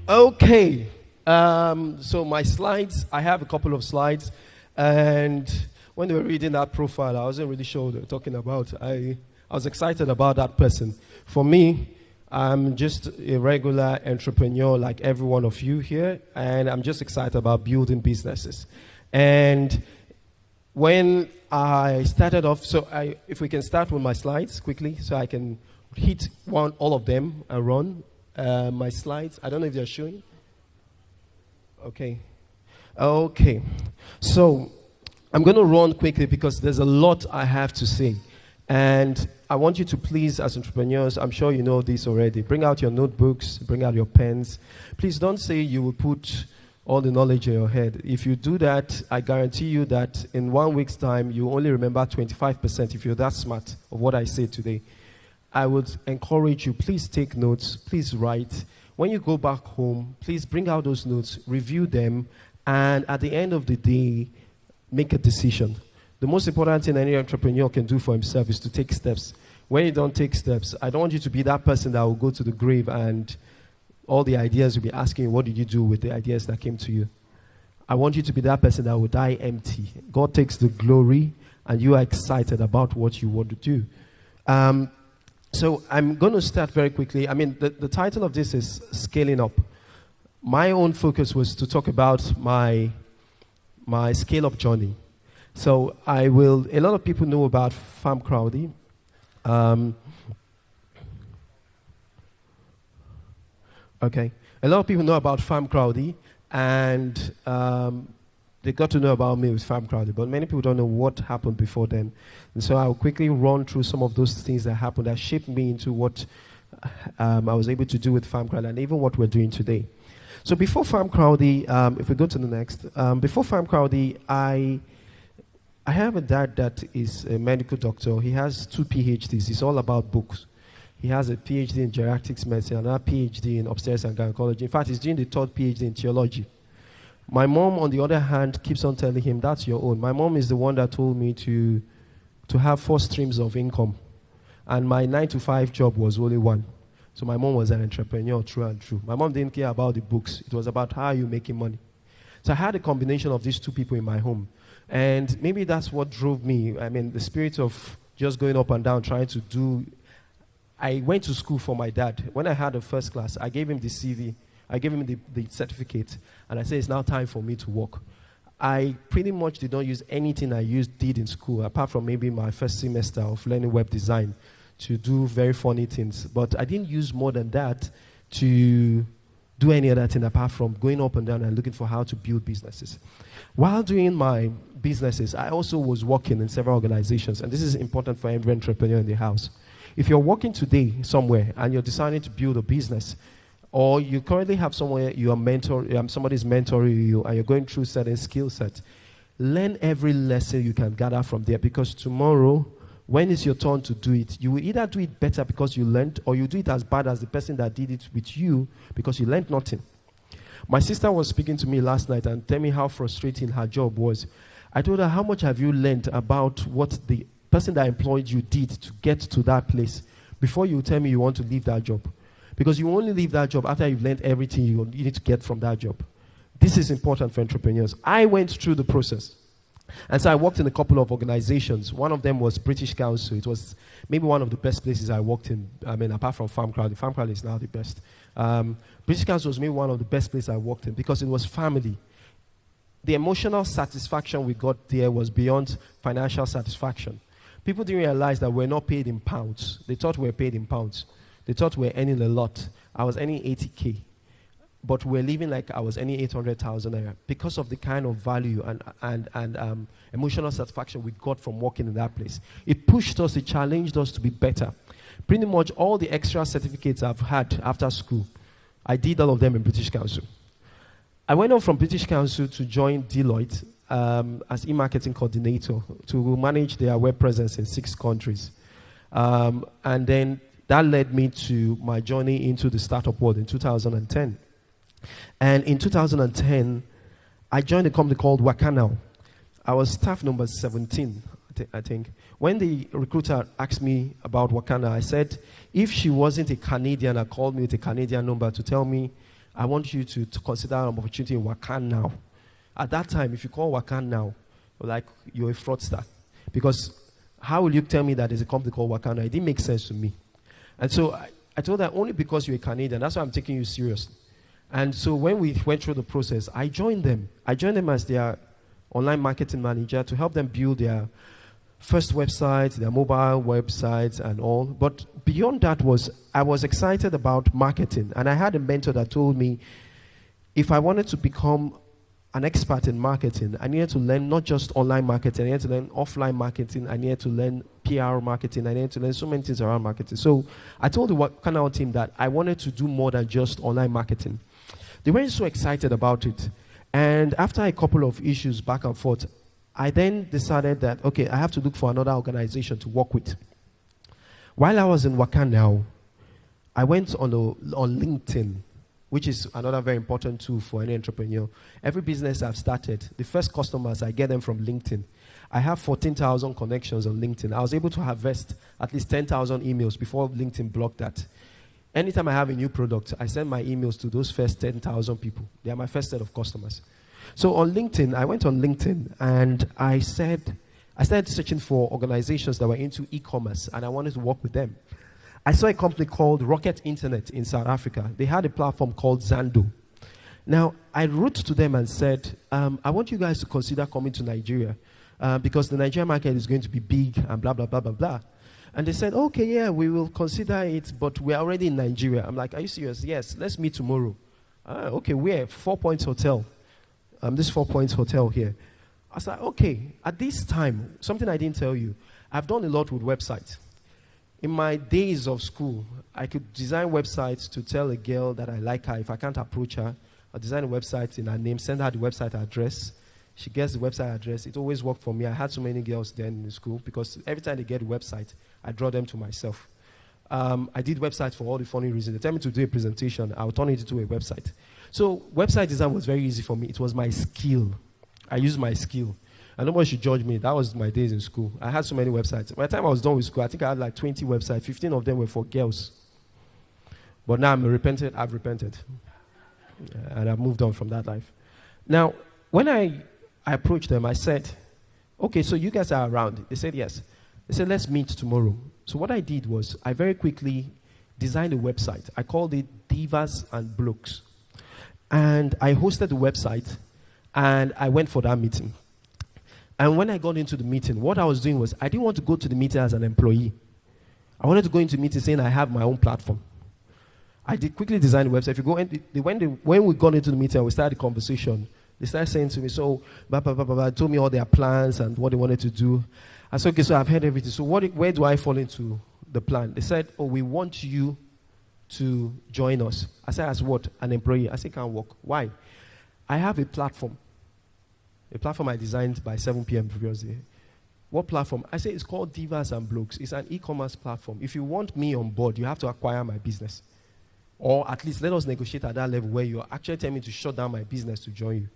Okay. So my slides, I have a couple of slides, and when they were reading that profile, I wasn't really sure what they were talking about. I was excited about that person. For me, I'm just a regular entrepreneur like every one of you here, and I'm just excited about building businesses. And when I started off, if we can start with my slides quickly, so I can hit all of them and run my slides. I don't know if they're showing. Okay. So I'm going to run quickly because there's a lot I have to say. And I want you to please, as entrepreneurs, I'm sure you know this already, bring out your notebooks, bring out your pens. Please don't say you will put all the knowledge in your head. If you do that, I guarantee you that in 1 week's time, you only remember 25% if you're that smart of what I said today. I would encourage you, please take notes, please write. When you go back home, please bring out those notes, review them, and at the end of the day, make a decision. The most important thing any entrepreneur can do for himself is to take steps. When you don't take steps, I don't want you to be that person that will go to the grave and all the ideas will be asking, what did you do with the ideas that came to you? I want you to be that person that will die empty. God takes the glory, and you are excited about what you want to do. So I'm going to start very quickly. I mean, the title of this is Scaling Up. My own focus was to talk about my scale-up journey. So a lot of people know about FarmCrowdy. Okay. A lot of people know about FarmCrowdy, and they got to know about me with FarmCrowdy, but many people don't know what happened before then. And so I'll quickly run through some of those things that happened that shaped me into what I was able to do with FarmCrowdy and even what we're doing today. So before FarmCrowdy, if we go to the next, before FarmCrowdy, I have a dad that is a medical doctor. He has 2 PhDs. It's all about books. He has a PhD in geriatrics medicine, another PhD in obstetrics and gynecology. In fact, he's doing the 3rd PhD in theology. My mom, on the other hand, keeps on telling him, that's your own. My mom is the one that told me to have 4 streams of income. And my 9-to-5 job was only one. So my mom was an entrepreneur through and through. My mom didn't care about the books. It was about how you making money. So I had a combination of these 2 people in my home. And maybe that's what drove me. I mean, the spirit of just going up and down, trying to do. I went to school for my dad. When I had the first class, I gave him the CV. I gave him the certificate, and I said, it's now time for me to work. I pretty much did not use anything I did in school, apart from maybe my first semester of learning web design to do very funny things. But I didn't use more than that to do any other thing apart from going up and down and looking for how to build businesses. While doing my businesses, I also was working in several organizations, and this is important for every entrepreneur in the house. If you're working today somewhere and you're deciding to build a business, or you currently have somewhere somebody's mentoring you and you're going through certain skill sets, learn every lesson you can gather from there, because tomorrow, when it's your turn to do it, you will either do it better because you learned, or you do it as bad as the person that did it with you because you learned nothing. My sister was speaking to me last night and telling me how frustrating her job was. I told her, how much have you learned about what the person that employed you did to get to that place before you tell me you want to leave that job? Because you only leave that job after you've learned everything you need to get from that job. This is important for entrepreneurs. I went through the process. And so I worked in a couple of organizations. One of them was British Council. It was maybe one of the best places I worked in. I mean, apart from FarmCrowdy. FarmCrowdy is now the best. British Council was maybe one of the best places I worked in because it was family. The emotional satisfaction we got there was beyond financial satisfaction. People didn't realize that we're not paid in pounds. They thought we were paid in pounds. They thought we were earning a lot. I was earning 80K. But we're living like I was earning 800,000 naira because of the kind of value and emotional satisfaction we got from working in that place. It pushed us, it challenged us to be better. Pretty much all the extra certificates I've had after school, I did all of them in British Council. I went on from British Council to join Deloitte as e-marketing coordinator to manage their web presence in 6 countries. And then that led me to my journey into the startup world in 2010. And in 2010, I joined a company called Wakana. I was staff number 17, I think. When the recruiter asked me about Wakana, I said, if she wasn't a Canadian, I called me with a Canadian number to tell me I want you to consider an opportunity in Wakan now. At that time, if you call Wakan now, like you're a fraudster. Because how will you tell me that there's a company called Wakan now? It didn't make sense to me. And so I told her, only because you're a Canadian, that's why I'm taking you seriously. And so when we went through the process, I joined them. I joined them as their online marketing manager to help them build their first website, their mobile websites and all. But beyond that I was excited about marketing. And I had a mentor that told me if I wanted to become an expert in marketing, I needed to learn not just online marketing, I needed to learn offline marketing, I needed to learn PR marketing, I needed to learn so many things around marketing. So I told the Canal team that I wanted to do more than just online marketing. They weren't so excited about it. And after a couple of issues back and forth, I then decided that, okay, I have to look for another organization to work with. While I was in Wakan now, I went on LinkedIn, which is another very important tool for any entrepreneur. Every business I've started, the first customers, I get them from LinkedIn. I have 14,000 connections on LinkedIn. I was able to harvest at least 10,000 emails before LinkedIn blocked that. Anytime I have a new product, I send my emails to those first 10,000 people. They are my first set of customers. So on LinkedIn, I went on LinkedIn and I started searching for organizations that were into e-commerce and I wanted to work with them. I saw a company called Rocket Internet in South Africa. They had a platform called Zando. Now, I wrote to them and said, I want you guys to consider coming to Nigeria because the Nigerian market is going to be big and blah, blah, blah, blah, blah. And they said, okay, yeah, we will consider it, but we're already in Nigeria. I'm like, are you serious? Yes, let's meet tomorrow. Okay, where? 4 Points Hotel. This 4 Points Hotel here. I was like, okay, at this time, something I didn't tell you, I've done a lot with websites. In my days of school, I could design websites to tell a girl that I like her. If I can't approach her, I'll design a website in her name, send her the website address. She gets the website address. It always worked for me. I had so many girls then in school because every time they get a website, I draw them to myself. I did websites for all the funny reasons. They tell me to do a presentation, I'll turn it into a website. So website design was very easy for me. It was my skill. I used my skill. And nobody should judge me. That was my days in school. I had so many websites. By the time I was done with school, I think I had like 20 websites. 15 of them were for girls. But now I've repented. And I've moved on from that life. Now, when I approached them, I said, okay, so you guys are around. They said, yes. They said, let's meet tomorrow. So what I did was I very quickly designed a website. I called it Divas and Blokes. And I hosted the website, and I went for that meeting. And when I got into the meeting, what I was doing was I didn't want to go to the meeting as an employee. I wanted to go into the meeting saying I have my own platform. I did quickly design the website. If you go in, when we got into the meeting and we started the conversation, they started saying to me, so, told me all their plans and what they wanted to do. I said, okay, so I've heard everything. So where do I fall into the plan? They said, oh, we want you to join us. I said, as what? An employee. I said, can't work. Why? I have a platform. A platform I designed by 7 p.m. previously. What platform? I said, it's called Divas and Blokes. It's an e-commerce platform. If you want me on board, you have to acquire my business. Or at least let us negotiate at that level where you're actually telling me to shut down my business to join you.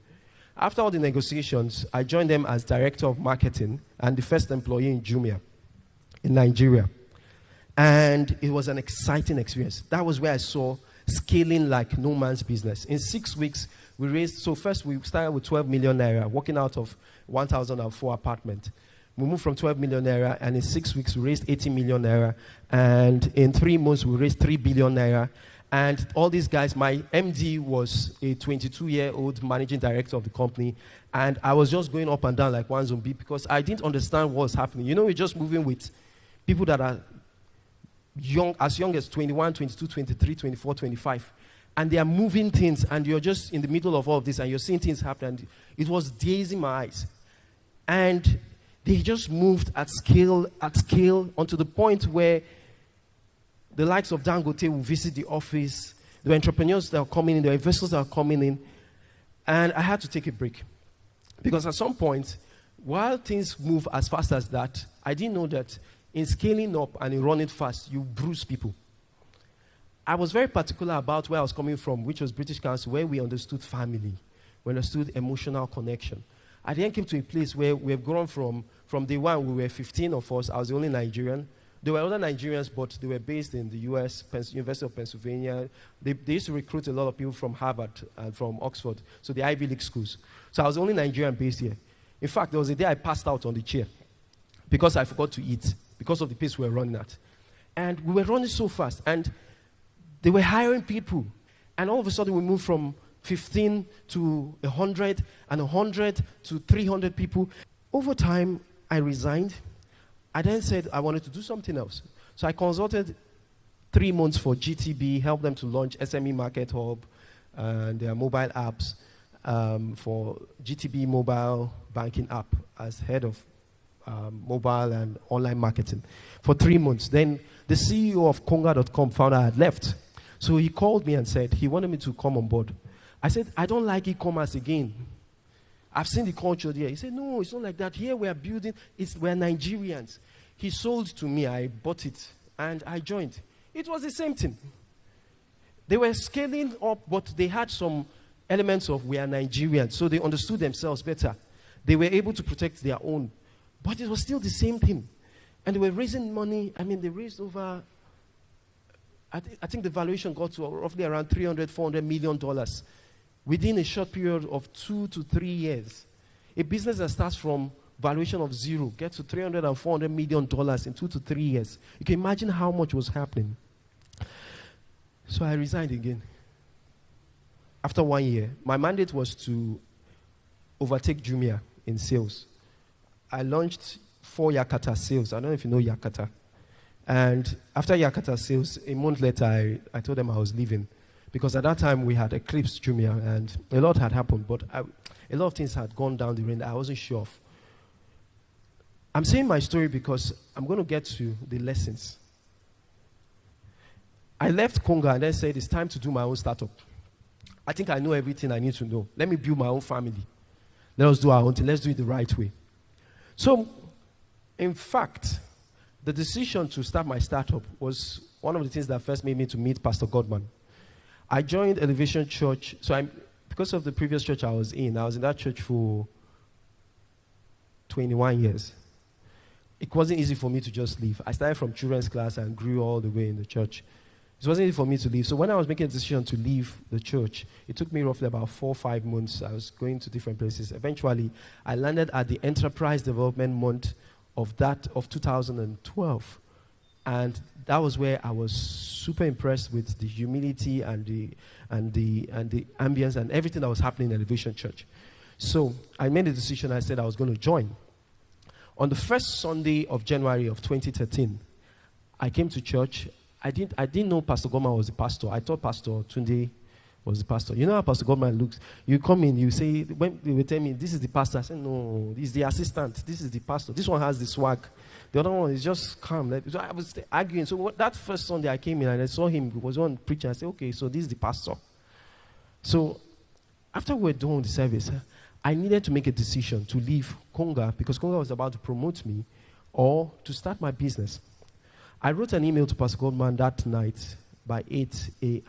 After all the negotiations, I joined them as director of marketing and the first employee in Jumia in Nigeria. And it was an exciting experience. That was where I saw scaling like no man's business. In 6 weeks, we raised, so first we started with 12 million naira, working out of 1,004 apartment. We moved from 12 million naira, and in 6 weeks, we raised 80 million naira. And in 3 months, we raised 3 billion naira. And all these guys, my MD was a 22-year-old managing director of the company. And I was just going up and down like one zombie because I didn't understand what was happening. You know, we're just moving with people that are young as 21, 22, 23, 24, 25. And they are moving things, and you're just in the middle of all of this, and you're seeing things happen. And it was dazing my eyes. And they just moved at scale, onto the point where the likes of Dangote will visit the office. There were entrepreneurs that are coming in, there were investors that are coming in. And I had to take a break. Because at some point, while things move as fast as that, I didn't know that in scaling up and in running fast, you bruise people. I was very particular about where I was coming from, which was British Council, where we understood family, we understood emotional connection. I then came to a place where we have grown from day one, we were 15 of us, I was the only Nigerian. There were other Nigerians, but they were based in the U.S., University of Pennsylvania. They used to recruit a lot of people from Harvard and from Oxford, so the Ivy League schools. So I was the only Nigerian based here. In fact, there was a day I passed out on the chair because I forgot to eat, because of the pace we were running at. And we were running so fast, and they were hiring people. And all of a sudden, we moved from 15 to 100, and 100 to 300 people. Over time, I resigned. I then said I wanted to do something else. So I consulted 3 months for GTB, helped them to launch SME Market Hub and their mobile apps for GTB mobile banking app as head of mobile and online marketing for 3 months. Then the CEO of Konga.com found out I had left. So he called me and said he wanted me to come on board. I said, I don't like e-commerce again. I've seen the culture there. He said, no, it's not like that. Here we are building, we're Nigerians. He sold to me, I bought it, and I joined. It was the same thing. They were scaling up, but they had some elements of we are Nigerians, so they understood themselves better. They were able to protect their own. But it was still the same thing. And they were raising money. I mean, they raised over, I think the valuation got to roughly around $300, $400 million within a short period of 2 to 3 years. A business that starts from valuation of zero gets to $300 and $400 million in 2 to 3 years. You can imagine how much was happening. So I resigned again. After 1 year, my mandate was to overtake Jumia in sales. I launched 4 Yakata sales. I don't know if you know Yakata. And after Yakata sales, a month later, I told them I was leaving. Because at that time, we had eclipsed Jumia, and a lot had happened, but a lot of things had gone down the drain I wasn't sure of. I'm saying my story because I'm going to get to the lessons. I left Konga and then said, it's time to do my own startup. I think I know everything I need to know. Let me build my own family. Let us do our own thing. Let's do it the right way. So, in fact, the decision to start my startup was one of the things that first made me to meet Pastor Godman. I joined Elevation Church. So because of the previous church I was in that church for 21 years. It wasn't easy for me to just leave. I started from children's class and grew all the way in the church. It wasn't easy for me to leave. So when I was making a decision to leave the church, it took me roughly about 4 or 5 months. I was going to different places. Eventually, I landed at the Enterprise Development Month of 2012. And that was where I was super impressed with the humility and the ambience and everything that was happening in Elevation Church. So I made a decision. I said I was going to join. On the first Sunday of January of 2013, I came to church. I didn't know Pastor Godman was the pastor. I thought Pastor Tunde was the pastor. You know how Pastor Godman looks? You come in, you say, when they will tell me, this is the pastor. I said, no, this is the assistant. This is the pastor. This one has the swag. The other one is just calm. So I was arguing. So that first Sunday I came in and I saw him. He was one preaching. I said, okay, so this is the pastor. So after we were done with the service, I needed to make a decision to leave Konga because Konga was about to promote me or to start my business. I wrote an email to Pastor Godman that night by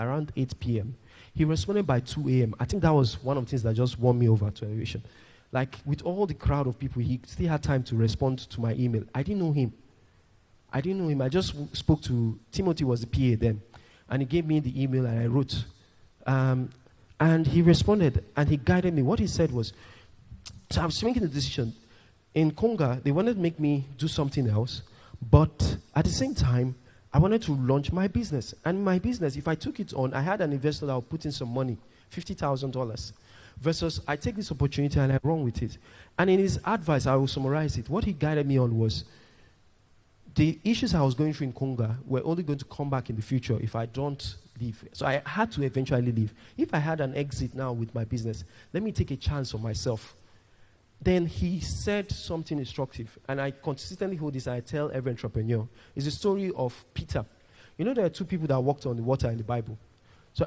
around 8 p.m. He responded by 2 a.m. I think that was one of the things that just won me over to Elevation. Like, with all the crowd of people, he still had time to respond to my email. I didn't know him. I just spoke to Timothy, was the PA then. And he gave me the email and I wrote. And he responded and he guided me. What he said was, so I was making a decision. In Konga, they wanted to make me do something else. But at the same time, I wanted to launch my business. And my business, if I took it on, I had an investor that would put in some money, $50,000. Versus I take this opportunity and I run with it. And in his advice, I will summarize it. What he guided me on was the issues I was going through in Konga were only going to come back in the future if I don't leave. So I had to eventually leave. If I had an exit now with my business, let me take a chance on myself. Then he said something instructive, and I consistently hold this and I tell every entrepreneur. It's the story of Peter. You know there are 2 people that walked on the water in the Bible. So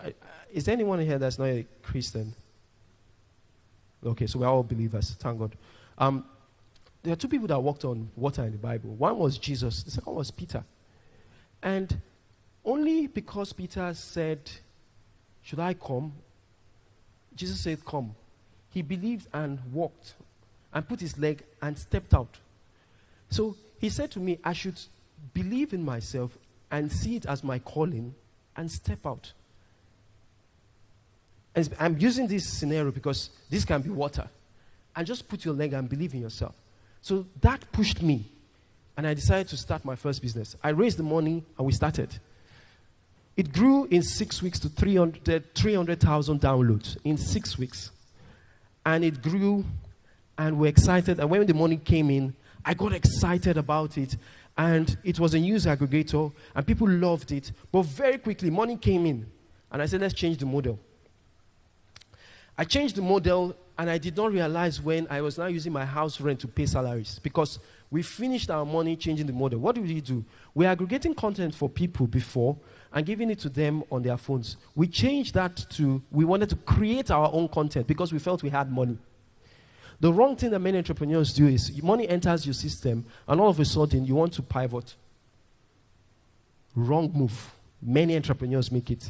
is there anyone here that's not a Christian? Okay, so we're all believers, thank God. There are 2 people that walked on water in the Bible. One was Jesus, the second was Peter. And only because Peter said, should I come? Jesus said, come. He believed and walked and put his leg and stepped out. So he said to me, I should believe in myself and see it as my calling and step out. And I'm using this scenario because this can be water. And just put your leg and believe in yourself. So that pushed me. And I decided to start my first business. I raised the money and we started. It grew in 6 weeks to 300,000 downloads in 6 weeks. And it grew and we're excited. And when the money came in, I got excited about it. And it was a news aggregator and people loved it. But very quickly, money came in. And I said, let's change the model. I changed the model and I did not realize when I was now using my house rent to pay salaries because we finished our money changing the model. What did we do? We're aggregating content for people before and giving it to them on their phones. We changed that to, we wanted to create our own content because we felt we had money. The wrong thing that many entrepreneurs do is money enters your system and all of a sudden you want to pivot. Wrong move. Many entrepreneurs make it.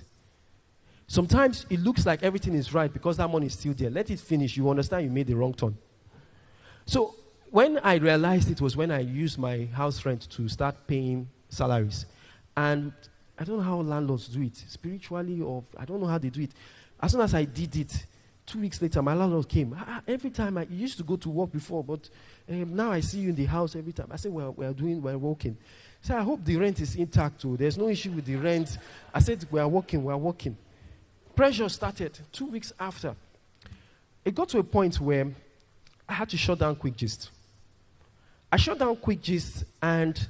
Sometimes it looks like everything is right because that money is still there. Let it finish. You understand you made the wrong turn. So when I realized it was when I used my house rent to start paying salaries. And I don't know how landlords do it, spiritually or I don't know how they do it. As soon as I did it, 2 weeks later, my landlord came. Every time I used to go to work before, but now I see you in the house every time. I said, we're working. So I hope the rent is intact too. There's no issue with the rent. I said, we're working. Pressure started 2 weeks after. It got to a point where I had to shut down Quick Gist. I shut down Quick Gist and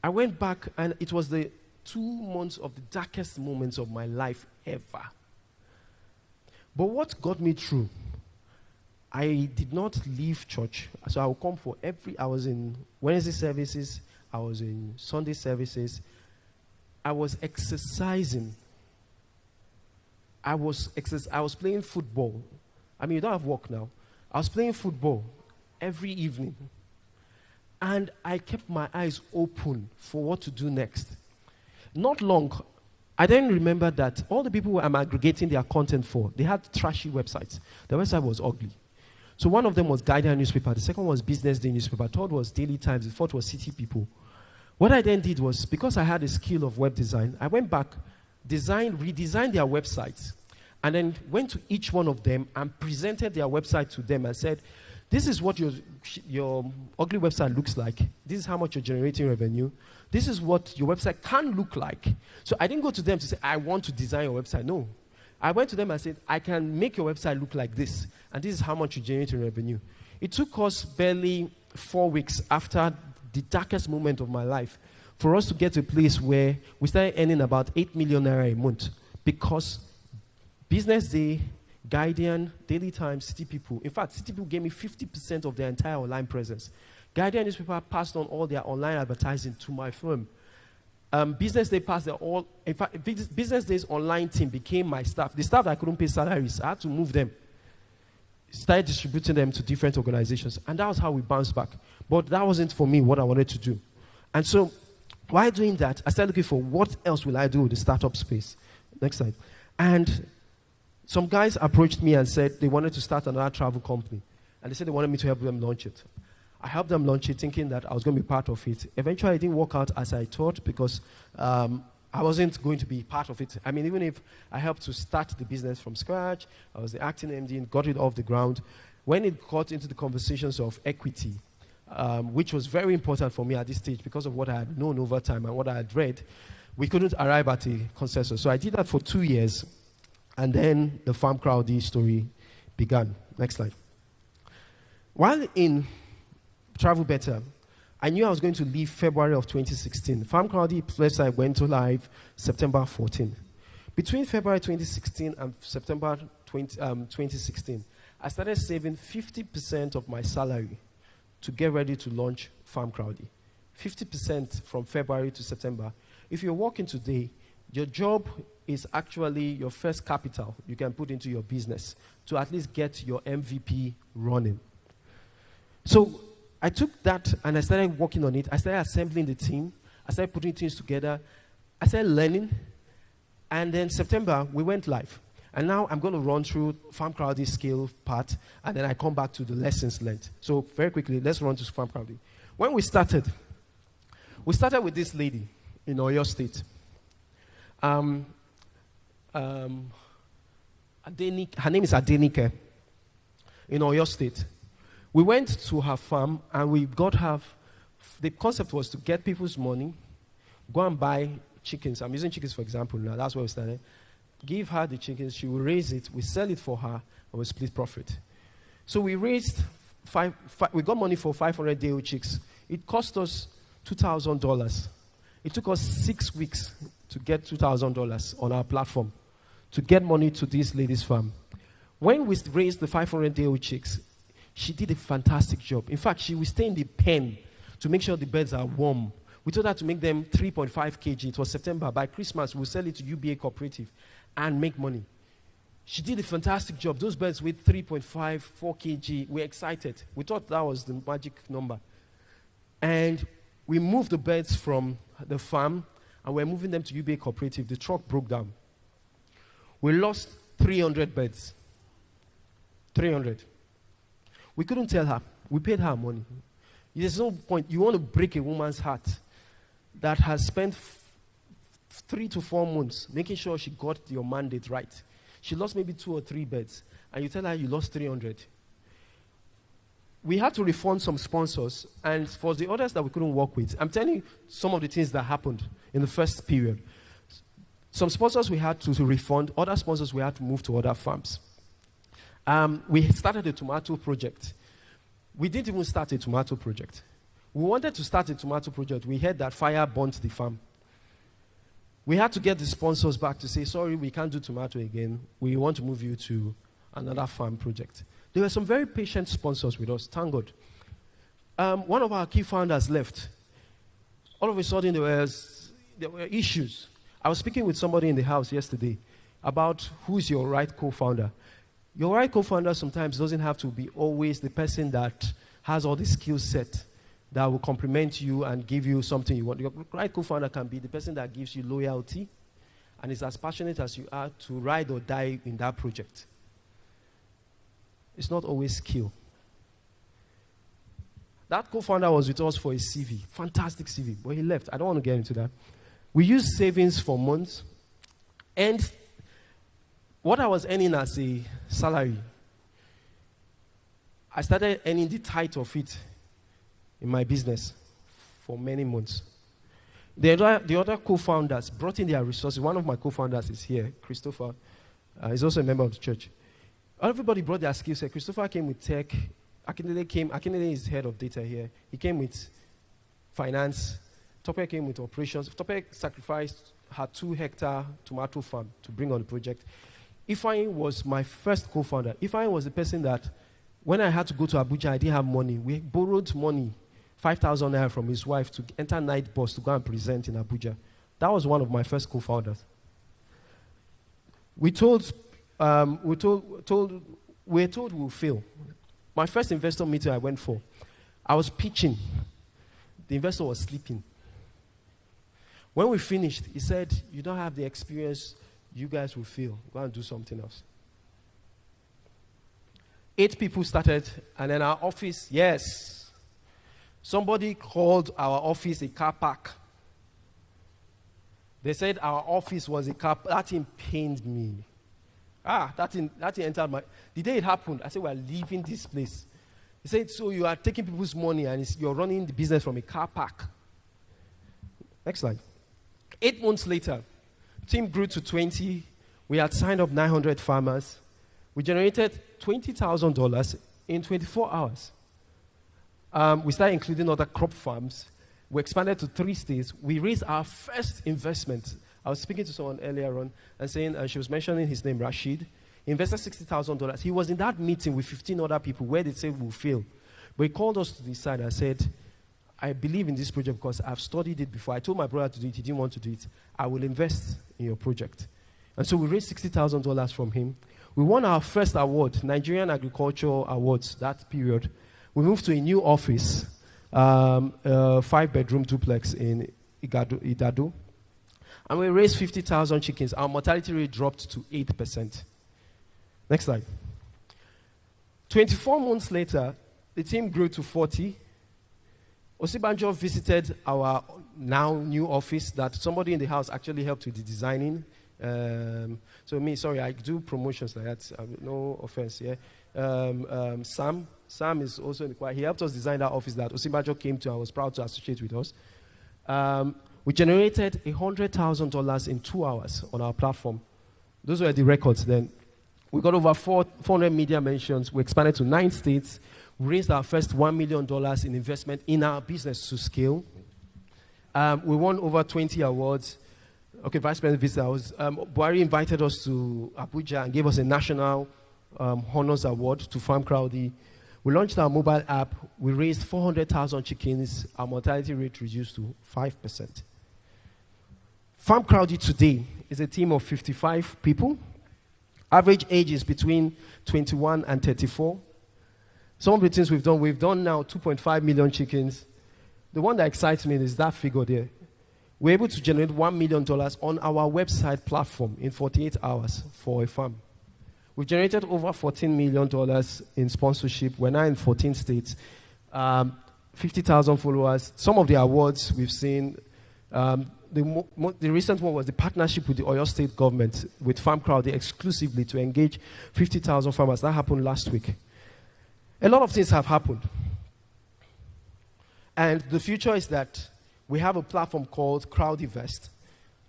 I went back and it was the 2 months of the darkest moments of my life ever. But what got me through, I did not leave church. So I would come I was in Wednesday services, I was in Sunday services. I was exercising. I was playing football. I mean, you don't have work now. I was playing football every evening. And I kept my eyes open for what to do next. Not long, I then remembered that all the people I'm aggregating their content for, they had trashy websites. The website was ugly. So one of them was Guardian newspaper. The second was Business Day newspaper. The third was Daily Times. The fourth was City People. What I then did was, because I had a skill of web design, I went back, redesigned their websites, and then went to each one of them and presented their website to them and said, this is what your ugly website looks like. This is how much you're generating revenue. This is what your website can look like. So I didn't go to them to say, I want to design your website. No. I went to them and said, I can make your website look like this, and this is how much you generate in revenue. It took us barely 4 weeks after the darkest moment of my life for us to get to a place where we started earning about 8 million naira a month because Business Day, Guardian, Daily Times, City People. In fact, City People gave me 50% of their entire online presence. Guardian newspaper passed on all their online advertising to my firm. Business Day passed in fact, Business Day's online team became my staff. The staff that I couldn't pay salaries, I had to move them. Started distributing them to different organizations. And that was how we bounced back. But that wasn't for me what I wanted to do. And so, while doing that, I started looking for what else will I do with the startup space. Next slide. And some guys approached me and said they wanted to start another travel company. And they said they wanted me to help them launch it. I helped them launch it thinking that I was going to be part of it. Eventually, it didn't work out as I thought because I wasn't going to be part of it. I mean, even if I helped to start the business from scratch, I was the acting MD and got it off the ground. When it got into the conversations of equity, which was very important for me at this stage because of what I had known over time and what I had read, we couldn't arrive at a consensus. So I did that for 2 years, and then the FarmCrowdy story began. Next slide. While in Travel Better, I knew I was going to leave February of 2016. FarmCrowdy website went to live September 14. Between February 2016 and September 2016, I started saving 50% of my salary to get ready to launch FarmCrowdy. 50% from February to September. If you're working today, your job is actually your first capital you can put into your business to at least get your MVP running. So I took that and I started working on it. I started assembling the team. I started putting things together. I started learning. And then September, we went live. And now I'm going to run through FarmCrowdy scale part, and then I come back to the lessons learned. So very quickly, let's run to FarmCrowdy. When we started, We started with this lady in Oyo State. Her name is Adenike in Oyo State. We went to her farm and we got her. The concept was to get people's money, go and buy chickens. I'm using chickens for example now. That's where we started. Give her the chickens. She will raise it. We sell it for her and we split profit. So we raised we got money for 500 day chicks. It cost us $2,000. It took us 6 weeks to get $2,000 on our platform to get money to this lady's farm. When we raised the 500 day chicks, she did a fantastic job. In fact, she will stay in the pen to make sure the birds are warm. We told her to make them 3.5 kg. It was September. By Christmas, we'll sell it to UBA Cooperative and make money. She did a fantastic job. Those birds weighed 3.5, 4 kg. We're excited. We thought that was the magic number. And we moved the birds from the farm and we're moving them to UBA Cooperative. The truck broke down. We lost 300 birds. 300. We couldn't tell her. We paid her money. There's no point. You want to break a woman's heart that has spent 3 to 4 months making sure she got your mandate right. She lost maybe 2 or 3 birds, and you tell her you lost 300. We had to refund some sponsors, and for the others that we couldn't work with, I'm telling you some of the things that happened in the first period. Some sponsors we had to refund, other sponsors we had to move to other farms. We started a tomato project. We didn't even start a tomato project. We wanted to start a tomato project. We heard that fire burnt the farm. We had to get the sponsors back to say, sorry, we can't do tomato again. We want to move you to another farm project. There were some very patient sponsors with us, thank God. One of our key founders left. All of a sudden, there were issues. I was speaking with somebody in the house yesterday about who's your right co-founder. Your right co-founder sometimes doesn't have to be always the person that has all the skill set that will complement you and give you something you want. Your right co-founder can be the person that gives you loyalty and is as passionate as you are to ride or die in that project. It's not always skill. That co-founder was with us for a CV, fantastic CV, but he left. I don't want to get into that. We used savings for months, and what I was earning as a salary, I started earning the tithe of it in my business for many months. The other co-founders brought in their resources. One of my co-founders is here, Christopher. He's also a member of the church. Everybody brought their skills. Christopher came with tech. Akinlabi is head of data here. He came with finance. Tope came with operations. Tope sacrificed her 2-hectare tomato farm to bring on the project. Ifeanyi was my first co-founder. Ifeanyi was the person that, when I had to go to Abuja, I didn't have money. We borrowed money, 5,000 naira from his wife to enter night bus to go and present in Abuja. That was one of my first co-founders. We're told we'll fail. My first investor meeting I went for, I was pitching. The investor was sleeping. When we finished, he said, you don't have the experience, you guys will fail. Go and do something else. 8 people started, and then our office, yes. Somebody called our office a car park. They said our office was a car park. That thing pained me. That thing entered my... The day it happened, I said, we're leaving this place. He said, so you are taking people's money and you're running the business from a car park. Next slide. 8 months later, team grew to 20. We had signed up 900 farmers. We generated $20,000 in 24 hours. We started including other crop farms. We expanded to 3 states. We raised our first investment. I was speaking to someone earlier on and saying, she was mentioning his name, Rashid. He invested $60,000. He was in that meeting with 15 other people where they said we'll fail. But he called us to the side and said, I believe in this project because I've studied it before. I told my brother to do it. He didn't want to do it. I will invest in your project. And so we raised $60,000 from him. We won our first award, Nigerian Agricultural Awards, that period. We moved to a new office, 5-bedroom duplex in Idado. And we raised 50,000 chickens. Our mortality rate dropped to 8%. Next slide. 24 months later, the team grew to 40. Osibanjo visited our now new office that somebody in the house actually helped with the designing. Sorry, I do promotions like that. No offense, yeah. Sam is also in the choir. He helped us design that office that Osibanjo came to and was proud to associate with us. We generated $100,000 in 2 hours on our platform. Those were the records then. We got over 400 media mentions. We expanded to 9 states. We raised our first $1 million in investment in our business to scale. We won over 20 awards. Okay, Vice President visited us. Buhari invited us to Abuja and gave us a national honors award to FarmCrowdy. We launched our mobile app. We raised 400,000 chickens. Our mortality rate reduced to 5%. FarmCrowdy today is a team of 55 people. Average age is between 21 and 34. Some of the things we've done now 2.5 million chickens. The one that excites me is that figure there. We're able to generate $1 million on our website platform in 48 hours for a farm. We've generated over $14 million in sponsorship. We're now in 14 states. 50,000 followers. Some of the awards we've seen, the recent one was the partnership with the Oyo State government with FarmCrowdy exclusively to engage 50,000 farmers. That happened last week. A lot of things have happened. And the future is that we have a platform called Crowdyvest.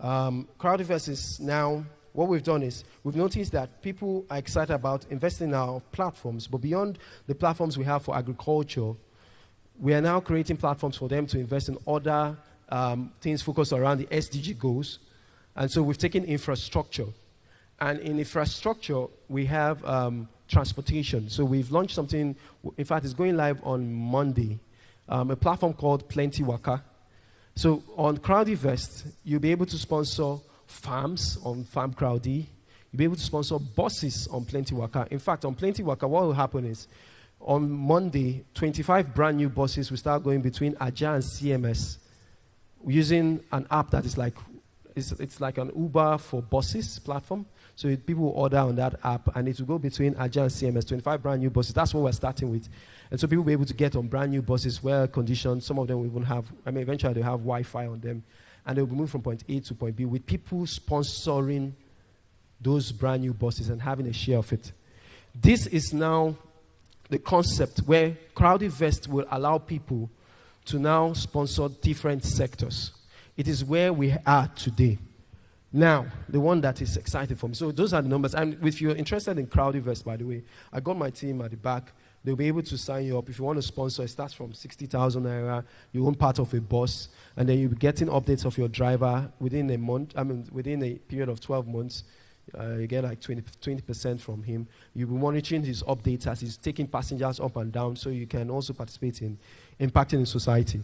Crowdyvest is now, what we've done is, we've noticed that people are excited about investing in our platforms, but beyond the platforms we have for agriculture, we are now creating platforms for them to invest in other things focused around the SDG goals. And so we've taken infrastructure. And in infrastructure, we have transportation. So we've launched something, in fact, it's going live on Monday, a platform called Plenty Waka. So on Crowdyvest, you'll be able to sponsor farms on FarmCrowdy. You'll be able to sponsor buses on Plenty Waka. In fact, on Plenty Waka, what will happen is, on Monday, 25 brand new buses will start going between Aja and CMS using an app that is like, it's like an Uber for buses platform. So people will order on that app, and it will go between Aja and CMS, 25 brand new buses. That's what we're starting with. And so people will be able to get on brand new buses, well conditioned. Some of them will even have, eventually they'll have Wi-Fi on them. And they'll be moved from point A to point B with people sponsoring those brand new buses and having a share of it. This is now the concept where Crowdyvest will allow people to now sponsor different sectors. It is where we are today. Now, the one that is exciting for me. So those are the numbers. And if you're interested in Crowdyvest, by the way, I got my team at the back. They'll be able to sign you up. If you want to sponsor, it starts from 60,000 naira. You own part of a bus, and then you'll be getting updates of your driver within a month. Within a period of 12 months. You get like 20% from him. You'll be monitoring his updates as he's taking passengers up and down, so you can also participate in impacting in society.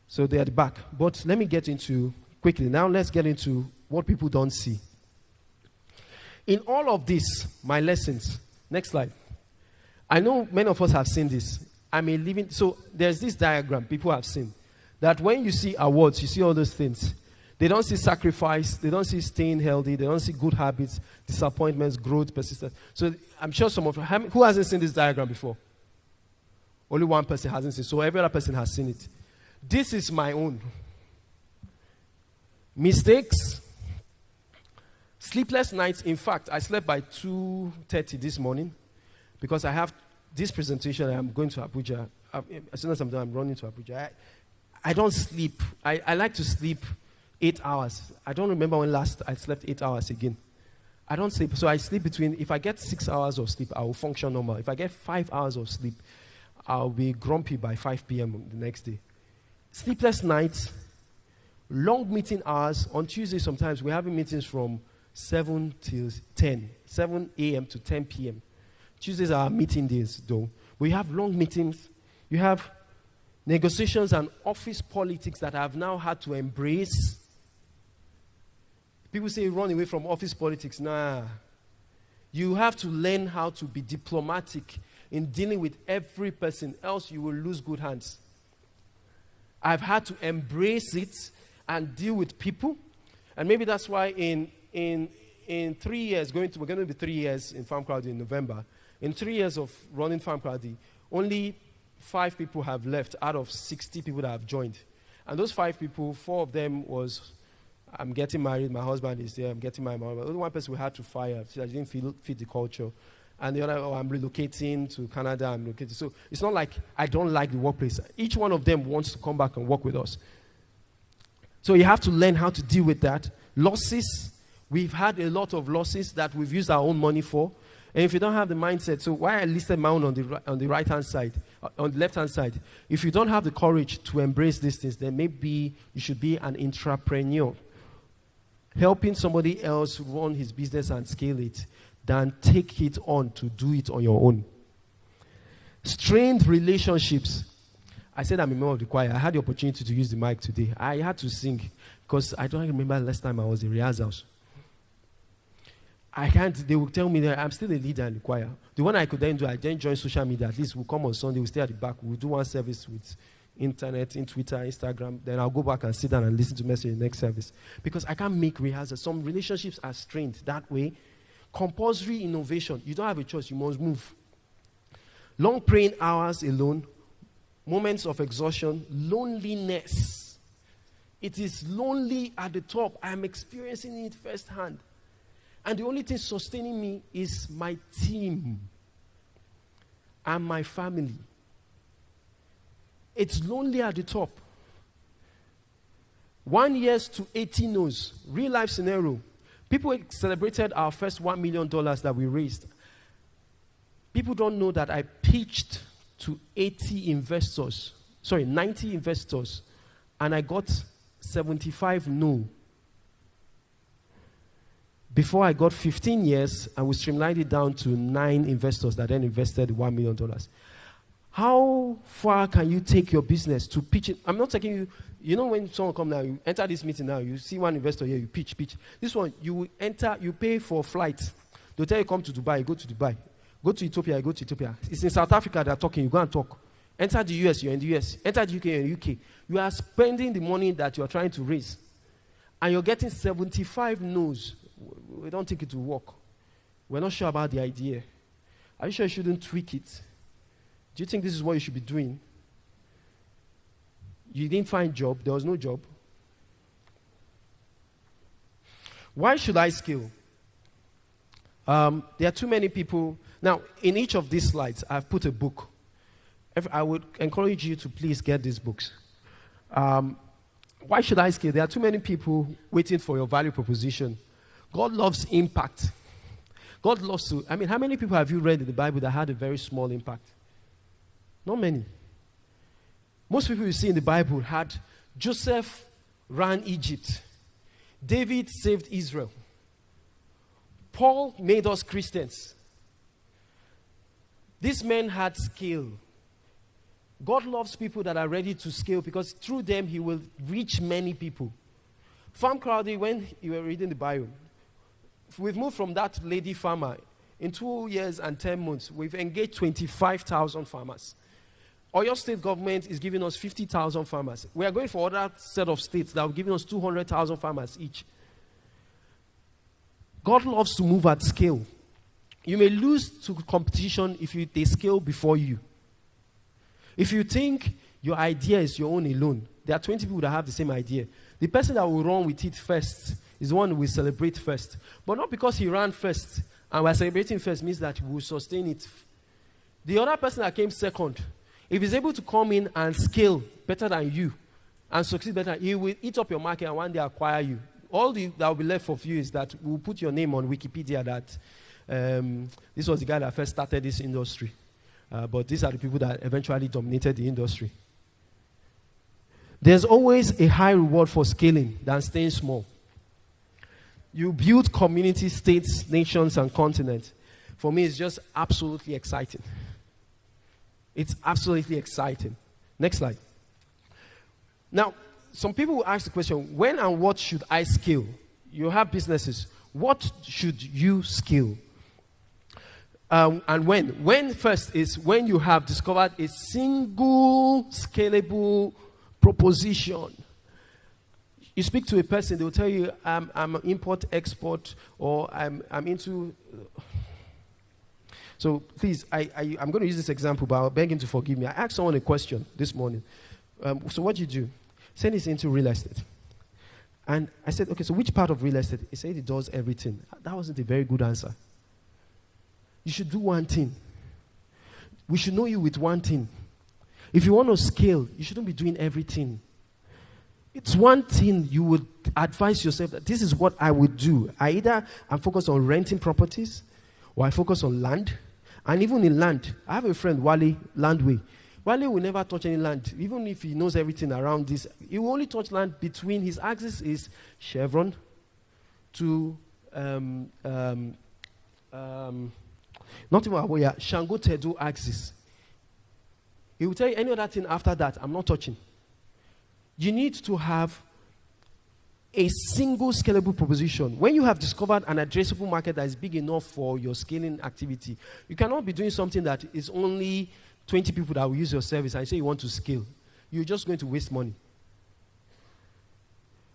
So they're at the back. But let me get into, quickly, now let's get into what people don't see. In all of this, my lessons, next slide. I know many of us have seen this. So there's this diagram people have seen, that when you see awards, you see all those things. They don't see sacrifice, they don't see staying healthy, they don't see good habits, disappointments, growth, persistence. So I'm sure some of you, who hasn't seen this diagram before? Only one person hasn't seen it, so every other person has seen it. This is my own. Mistakes, sleepless nights. In fact, I slept by 2:30 this morning because I have this presentation. I'm going to Abuja. As soon as I'm done, I'm running to Abuja. I don't sleep. I like to sleep 8 hours. I don't remember when last I slept 8 hours again. I don't sleep. So I sleep if I get 6 hours of sleep, I will function normal. If I get 5 hours of sleep, I'll be grumpy by 5 p.m. the next day. Sleepless nights, long meeting hours. On Tuesday, sometimes we're having meetings from 7 till 10, 7 a.m. to 10 p.m. Tuesdays are meeting days, though. We have long meetings. You have negotiations and office politics that I've now had to embrace. People say run away from office politics. Nah. You have to learn how to be diplomatic in dealing with every person, else you will lose good hands. I've had to embrace it and deal with people. And maybe that's why in 3 years, we're going to be 3 years in FarmCrowdy in November. In 3 years of running FarmCrowdy, only 5 people have left out of 60 people that have joined. And those 5 people, 4 of them was, I'm getting married, my husband is there, I'm getting married. Only one person we had to fire, so I didn't fit the culture. And the other, I'm relocating to Canada, I'm relocating. So it's not like I don't like the workplace. Each one of them wants to come back and work with us. So you have to learn how to deal with that. Losses, we've had a lot of losses that we've used our own money for. And if you don't have the mindset, so why I listed my own on the right-hand side, on the left-hand side, if you don't have the courage to embrace these things, then maybe you should be an intrapreneur, helping somebody else run his business and scale it, than take it on to do it on your own. Strained relationships. I said I'm a member of the choir. I had the opportunity to use the mic today. I had to sing because I don't remember the last time I was in rehearsals. I can't, they will tell me that I'm still a leader in the choir. The one I could then do, I then join social media. At least we'll come on Sunday, we'll stay at the back. We'll do one service with internet, in Twitter, Instagram. Then I'll go back and sit down and listen to message in the next service. Because I can't make rehearsals. Some relationships are strained that way. Compulsory innovation. You don't have a choice. You must move. Long praying hours alone. Moments of exhaustion. Loneliness. It is lonely at the top. I am experiencing it firsthand. And the only thing sustaining me is my team and my family. It's lonely at the top. 1 yes to 80 no's. Real life scenario. People celebrated our first $1 million that we raised. People don't know that I pitched to 90 investors, and I got 75 no. Before I got 15 years, and we streamlined it down to 9 investors that then invested $1 million. How far can you take your business to pitch it? I'm not taking you, you know when someone comes now, you enter this meeting now, you see one investor here, you pitch. This one, you will enter, you pay for flight. They'll tell you come to Dubai, you go to Dubai. Go to Ethiopia, you go to Ethiopia. It's in South Africa they're talking, you go and talk. Enter the US, you're in the US. Enter the UK, you're in the UK. You are spending the money that you're trying to raise. And you're getting 75 no's. We don't think it will work. We're not sure about the idea. Are you sure you shouldn't tweak it? Do you think this is what you should be doing? You didn't find a job. There was no job. Why should I scale? There are too many people. Now, in each of these slides, I've put a book. I would encourage you to please get these books. Why should I scale? There are too many people waiting for your value proposition. God loves impact. God loves to. I mean, how many people have you read in the Bible that had a very small impact? Not many. Most people you see in the Bible had Joseph ran Egypt. David saved Israel. Paul made us Christians. These men had scale. God loves people that are ready to scale because through them he will reach many people. FarmCrowdy, when you were reading the Bible, we've moved from that lady farmer. In 2 years and 10 months, we've engaged 25,000 farmers. Oyo state government is giving us 50,000 farmers. We are going for other set of states that are giving us 200,000 farmers each. God loves to move at scale. You may lose to competition if they scale before you. If you think your idea is your own alone, there are 20 people that have the same idea. The person that will run with it first is the one who will celebrate first. But not because he ran first and we're celebrating first means that we will sustain it. The other person that came second, if he's able to come in and scale better than you and succeed better, he will eat up your market and one day acquire you. All that will be left of you is that we'll put your name on Wikipedia that this was the guy that first started this industry. But these are the people that eventually dominated the industry. There's always a high reward for scaling than staying small. You build communities, states, nations, and continents. For me, it's just absolutely exciting. It's absolutely exciting. Next slide. Now, some people will ask the question, when and what should I scale? You have businesses. What should you scale? And when? When first is when you have discovered a single scalable proposition. You speak to a person, they'll tell you, I'm import, export, or I'm into... So please, I'm going to use this example, but I'll beg him to forgive me. I asked someone a question this morning. So what do you do? Said he's into real estate. And I said, okay, so which part of real estate? He said he does everything. That wasn't a very good answer. You should do one thing. We should know you with one thing. If you want to scale, you shouldn't be doing everything. It's one thing you would advise yourself that this is what I would do. I'm focused on renting properties, or I focus on land. And even in land, I have a friend, Wale Landway. Wale will never touch any land, even if he knows everything around this. He will only touch land between his axis is Chevron to not even Awoya, Shango Tedo axis. He will tell you any other thing after that, I'm not touching. You need to have a single scalable proposition. When you have discovered an addressable market that is big enough for your scaling activity, you cannot be doing something that is only 20 people that will use your service and say you want to scale. You're just going to waste money.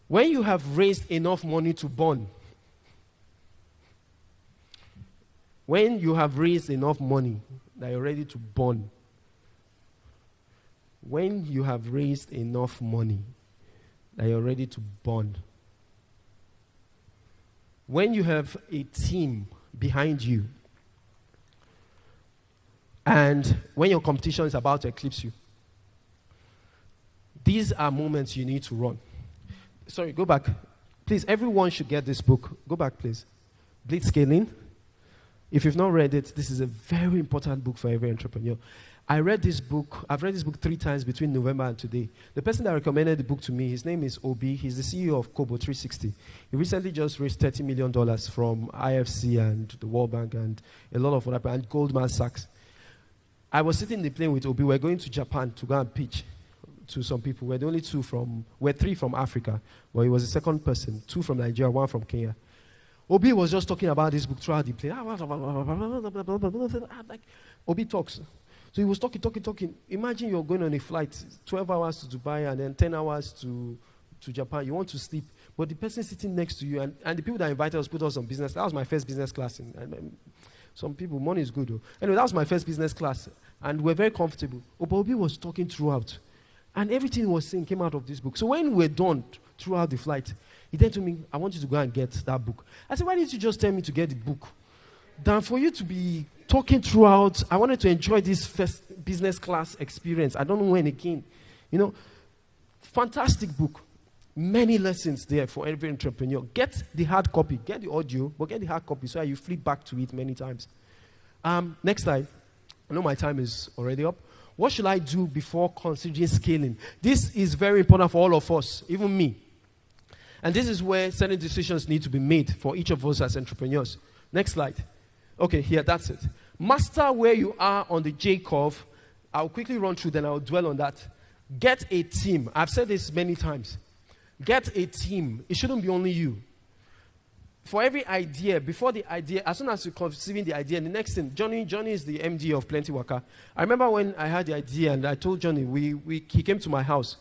When you have raised enough money to burn, when you have raised enough money that you're ready to burn, when you have raised enough money that you're ready to burn, when you have a team behind you, and when your competition is about to eclipse you, these are moments you need to run. Sorry, go back. Please, everyone should get this book. Go back, please. Blitzscaling. If you've not read it, this is a very important book for every entrepreneur. I've read this book 3 times between November and today. The person that recommended the book to me, his name is Obi. He's the CEO of Kobo 360. He recently just raised $30 million from IFC and the World Bank and a lot of other, and Goldman Sachs. I was sitting in the plane with Obi. We're going to Japan to go and pitch to some people. We're the only we're 3 from Africa, but he was the second person, 2 from Nigeria, 1 from Kenya. Obi was just talking about this book throughout the plane. Like, Obi talks. So he was talking. Imagine you're going on a flight, 12 hours to Dubai and then 10 hours to Japan. You want to sleep, but the person sitting next to you, and the people that invited us put us on business. That was my first business class. Some people, money is good though. Anyway, that was my first business class, and we're very comfortable. Obi was talking throughout, and everything he was saying came out of this book. So when we're done throughout the flight, he then told me, I want you to go and get that book. I said, why didn't you just tell me to get the book? Than for you to be talking throughout. I wanted to enjoy this first business class experience. I don't know when again. Fantastic book. Many lessons there for every entrepreneur. Get the hard copy. Get the audio, but get the hard copy so that you flip back to it many times. Next slide. I know my time is already up. What should I do before considering scaling? This is very important for all of us, even me. And this is where certain decisions need to be made for each of us as entrepreneurs. Next slide. Okay, here, that's it. Master where you are on the J curve. I'll quickly run through, then I'll dwell on that. Get a team. I've said this many times. Get a team. It shouldn't be only you. For every idea, before the idea, as soon as you're conceiving the idea, the next thing, Johnny is the MD of Plenty Waka. I remember when I had the idea and I told Johnny, he came to my house.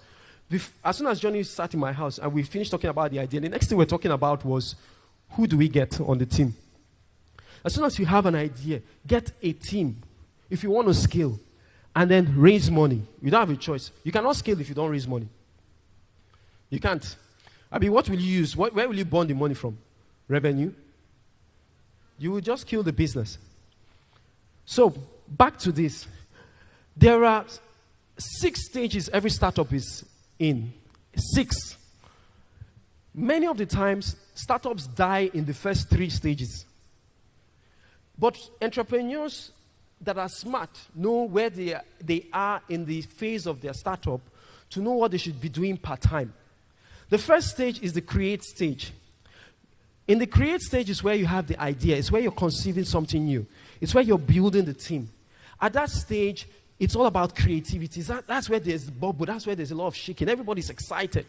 As soon as Johnny sat in my house and we finished talking about the idea, the next thing we're talking about was, who do we get on the team? As soon as you have an idea, get a team if you want to scale, and then raise money. You don't have a choice. You cannot scale if you don't raise money. You can't. What will you use? Where will you burn the money from? Revenue? You will just kill the business. So, back to this. There are 6 stages every startup is in. 6. Many of the times, startups die in the first 3 stages. But entrepreneurs that are smart know where they are in the phase of their startup to know what they should be doing part-time. The first stage is the create stage. In the create stage is where you have the idea. It's where you're conceiving something new. It's where you're building the team. At that stage, it's all about creativity. That's where there's the bubble. That's where there's a lot of shaking. Everybody's excited.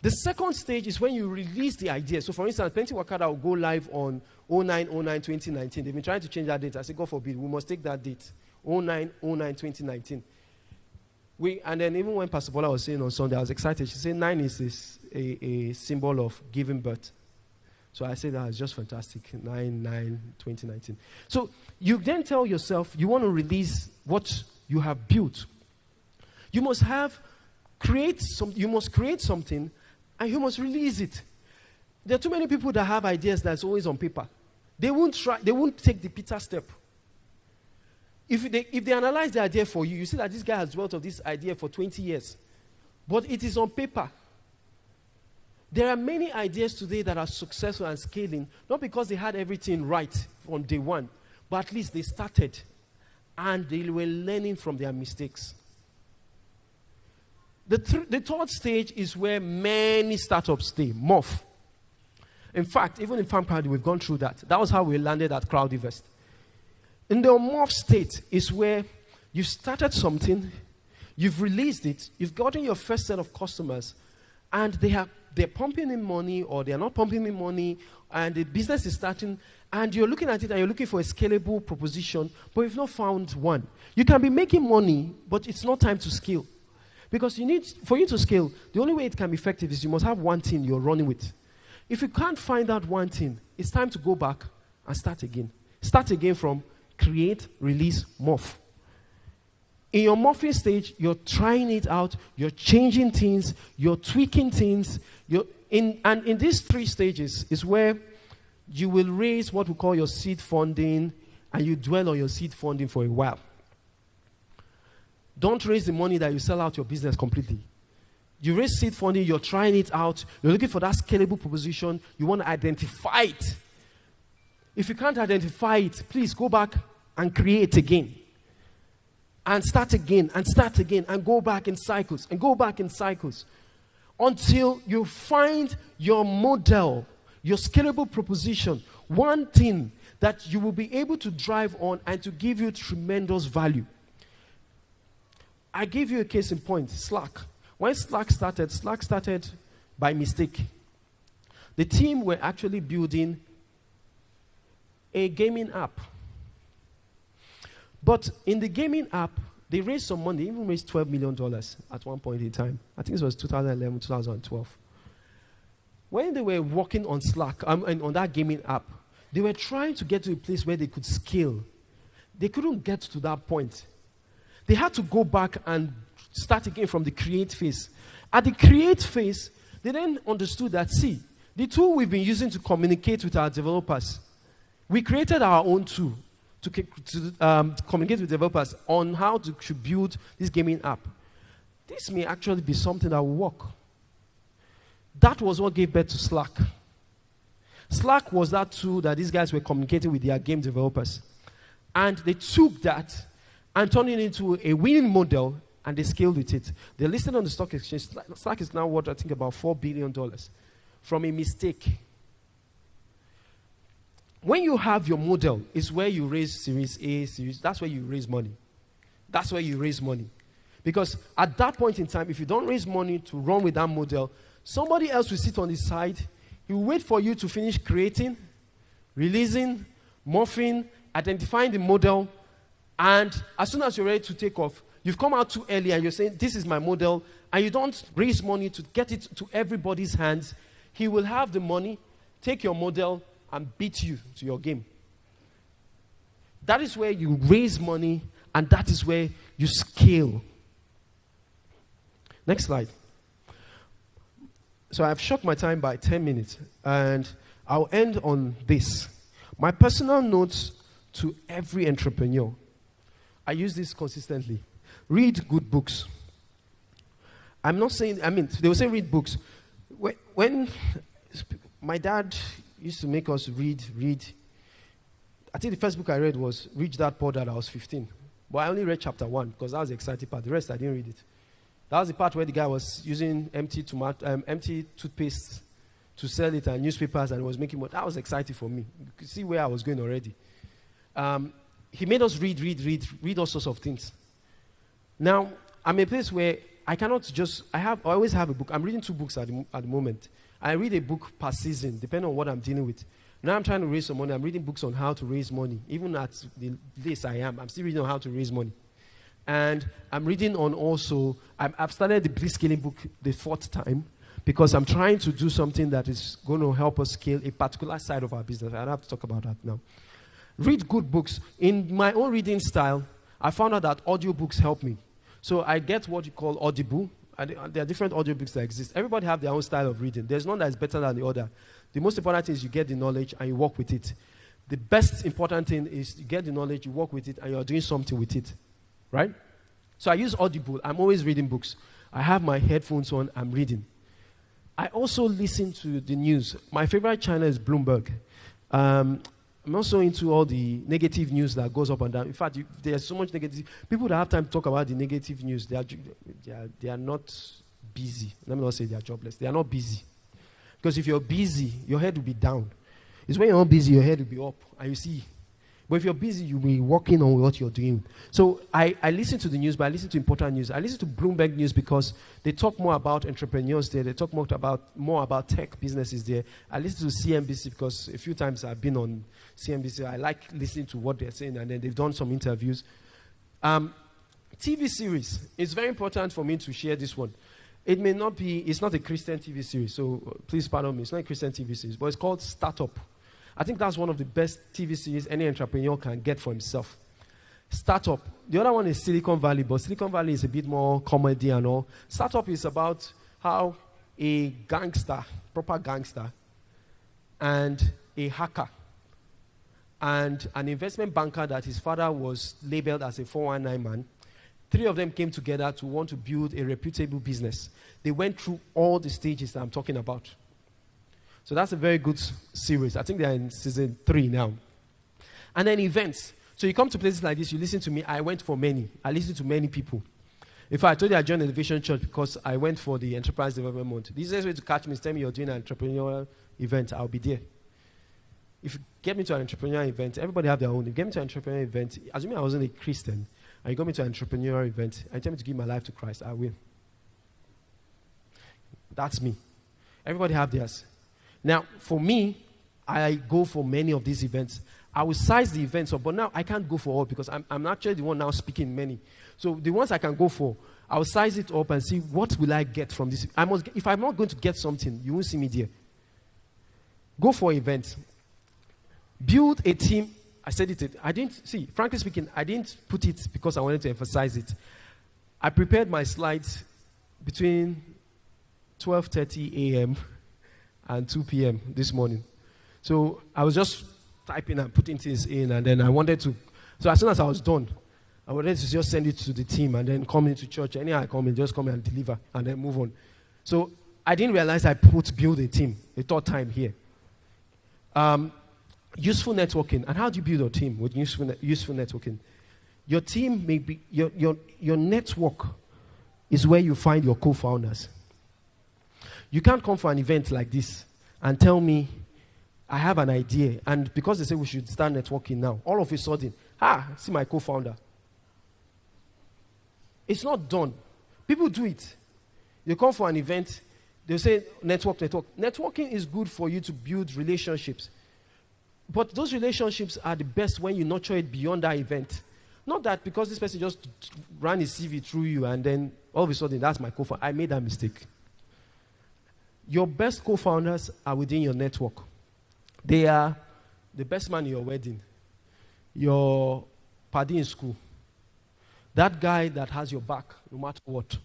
The second stage is when you release the idea. So, for instance, Plenty Wakada will go live on 09/09/2019. They've been trying to change that date. I said, God forbid, we must take that date. 09/09/2019. And then even when Pastor Bola was saying on Sunday, I was excited. She said 9 is a symbol of giving birth. So I say that is just fantastic. 9/9/2019. So you then tell yourself you want to release what you have built. You must create something, and you must release it. There are too many people that have ideas that's always on paper. They won't take the Peter step. If they analyze the idea for you, you see that this guy has dwelt on this idea for 20 years. But it is on paper. There are many ideas today that are successful and scaling, not because they had everything right on day one, but at least they started and they were learning from their mistakes. The third stage is where many startups stay, morph. In fact, even in FarmCrowdy, we've gone through that. That was how we landed at Crowdyverse. In the morph state is where you started something, you've released it, you've gotten your first set of customers, and they're pumping in money or they're not pumping in money, and the business is starting, and you're looking at it and you're looking for a scalable proposition, but you've not found one. You can be making money, but it's not time to scale. Because for you to scale, the only way it can be effective is you must have one thing you're running with. If you can't find that one thing, it's time to go back and start again. Start again from create, release, morph. In your morphing stage, you're trying it out, you're changing things, you're tweaking things. And in these three stages is where you will raise what we call your seed funding, and you dwell on your seed funding for a while. Don't raise the money that you sell out your business completely. You raise seed funding, you're trying it out, you're looking for that scalable proposition, you want to identify it. If you can't identify it, please go back and create again. And start again, and go back in cycles, until you find your model, your scalable proposition, one thing that you will be able to drive on and to give you tremendous value. I give you a case in point, Slack. When Slack started by mistake. The team were actually building a gaming app. But in the gaming app, they raised some money, even raised $12 million at one point in time. I think it was 2011, 2012. When they were working on Slack, and on that gaming app, they were trying to get to a place where they could scale. They couldn't get to that point. They had to go back and start again from the create phase. At the create phase, they then understood that, the tool we've been using to communicate with our developers, we created our own tool to communicate with developers on how to build this gaming app. This may actually be something that will work. That was what gave birth to Slack. Slack was that tool that these guys were communicating with their game developers. And they took that and turned it into a winning model, and they scaled with it. They're listed on the stock exchange. Slack is now worth, I think, about $4 billion from a mistake. When you have your model, is where you raise Series A, that's where you raise money. That's where you raise money. Because at that point in time, if you don't raise money to run with that model, somebody else will sit on the side. He will wait for you to finish creating, releasing, morphing, identifying the model, and as soon as you're ready to take off, you've come out too early and you're saying, this is my model, and you don't raise money to get it to everybody's hands. He will have the money, take your model, and beat you to your game. That is where you raise money, and that is where you scale. Next slide. So I've shot my time by 10 minutes, and I'll end on this. My personal notes to every entrepreneur. I use this consistently. Read good books. They will say read books. When my dad used to make us read. I think the first book I read was Reach That Poor Dad. I was 15. But I only read chapter 1 because that was the exciting part. The rest, I didn't read it. That was the part where the guy was using empty toothpaste to sell it and newspapers, and was making money. That was exciting for me. You could see where I was going already. He made us read all sorts of things. Now, I'm a place where I always have a book. I'm reading 2 books at the moment. I read a book per season, depending on what I'm dealing with. Now I'm trying to raise some money. I'm reading books on how to raise money. Even at the place I'm still reading on how to raise money. And I'm reading on also, I've started the Blitzscaling book the 4th time, because I'm trying to do something that is going to help us scale a particular side of our business. I don't have to talk about that now. Read good books. In my own reading style, I found out that audiobooks help me. So I get what you call Audible. And there are different audiobooks that exist. Everybody have their own style of reading. There's none that is better than the other. The most important thing is you get the knowledge and you work with it. The best important thing is you get the knowledge, you work with it, and you're doing something with it. Right? So I use Audible. I'm always reading books. I have my headphones on. I'm reading. I also listen to the news. My favorite channel is Bloomberg. I'm also into all the negative news that goes up and down. In fact, there's so much negative. People that have time to talk about the negative news, they are not busy. Let me not say they are jobless. They are not busy. Because if you're busy, your head will be down. It's when you're not busy, your head will be up, and you see. But if you're busy, you'll be working on what you're doing. So I listen to the news, but I listen to important news. I listen to Bloomberg News because they talk more about entrepreneurs there. They talk more about tech businesses there. I listen to CNBC because a few times I've been on CNBC. I like listening to what they're saying, and then they've done some interviews. TV series. It's very important for me to share this one. It's not a Christian TV series, so please pardon me. It's not a Christian TV series, but it's called Startup. I think that's one of the best TV series any entrepreneur can get for himself. Startup. The other one is Silicon Valley, but Silicon Valley is a bit more comedy and all. Startup is about how a gangster, proper gangster, and a hacker, and an investment banker that his father was labeled as a 419 man, three of them came together to want to build a reputable business. They went through all the stages that I'm talking about. So that's a very good series. I think they're in season 3 now. And then events. So you come to places like this, you listen to me. I went for many. I listened to many people. In fact, I told you I joined Elevation Church because I went for the Enterprise Development Month. The easiest way to catch me is tell me you're doing an entrepreneurial event. I'll be there. If you get me to an entrepreneurial event, everybody have their own. If you get me to an entrepreneurial event, assuming I wasn't a Christian, and you got me to an entrepreneurial event, and tell me to give my life to Christ, I will. That's me. Everybody have theirs. Now, for me, I go for many of these events. I will size the events up, but now I can't go for all because I'm actually the one now speaking many. So the ones I can go for, I will size it up and see what will I get from this. If I'm not going to get something, you won't see me there. Go for events. Build a team. I said it. Frankly speaking, I didn't put it because I wanted to emphasize it. I prepared my slides between 12:30 a.m. and 2 p.m. this morning. So I was just typing and putting things in, and then I wanted to. So as soon as I was done, I wanted to just send it to the team and then come into church. Anyhow I come in, just come and deliver and then move on. So I didn't realize I put build a team, a third time here. Useful networking. And how do you build a team with useful networking? Your team may be, your network is where you find your co-founders. You can't come for an event like this and tell me, I have an idea. And because they say we should start networking now, all of a sudden, see my co-founder. It's not done. People do it. You come for an event, they'll say network. Networking is good for you to build relationships. But those relationships are the best when you nurture it beyond that event. Not that because this person just ran his CV through you and then all of a sudden, that's my co-founder. I made that mistake. Your best co-founders are within your network. They are the best man in your wedding, your party in school, that guy that has your back no matter what.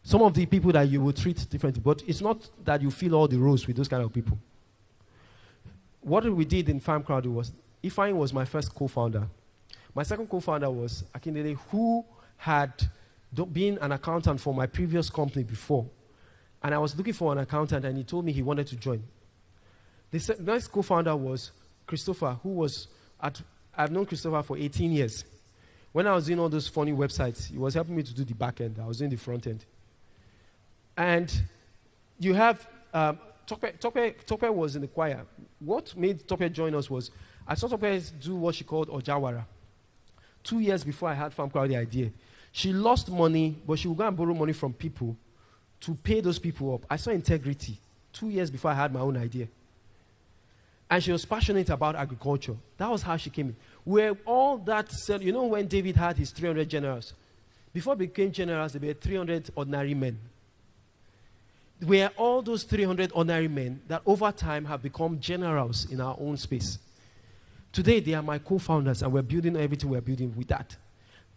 Some of the people that you will treat differently, but it's not that you feel all the roles with those kind of people. What we did in FarmCrowdy was, Ifeanyi was my first co-founder. My second co-founder was Akinlabi, who had been an accountant for my previous company before. And I was looking for an accountant, and he told me he wanted to join. The next co-founder was Christopher, I've known Christopher for 18 years. When I was doing all those funny websites, he was helping me to do the back end. I was doing the front end. And you have, Tope was in the choir. What made Tope join us was, I saw Tope do what she called Ojawara. 2 years before I had FarmCrowdy idea. She lost money, but she would go and borrow money from people to pay those people up. I saw integrity 2 years before I had my own idea. And she was passionate about agriculture. That was how she came in. Where all that said, you know when David had his 300 generals? Before they became generals, they were 300 ordinary men. We are all those 300 ordinary men that over time have become generals in our own space. Today, they are my co-founders, and we're building everything we're building with that.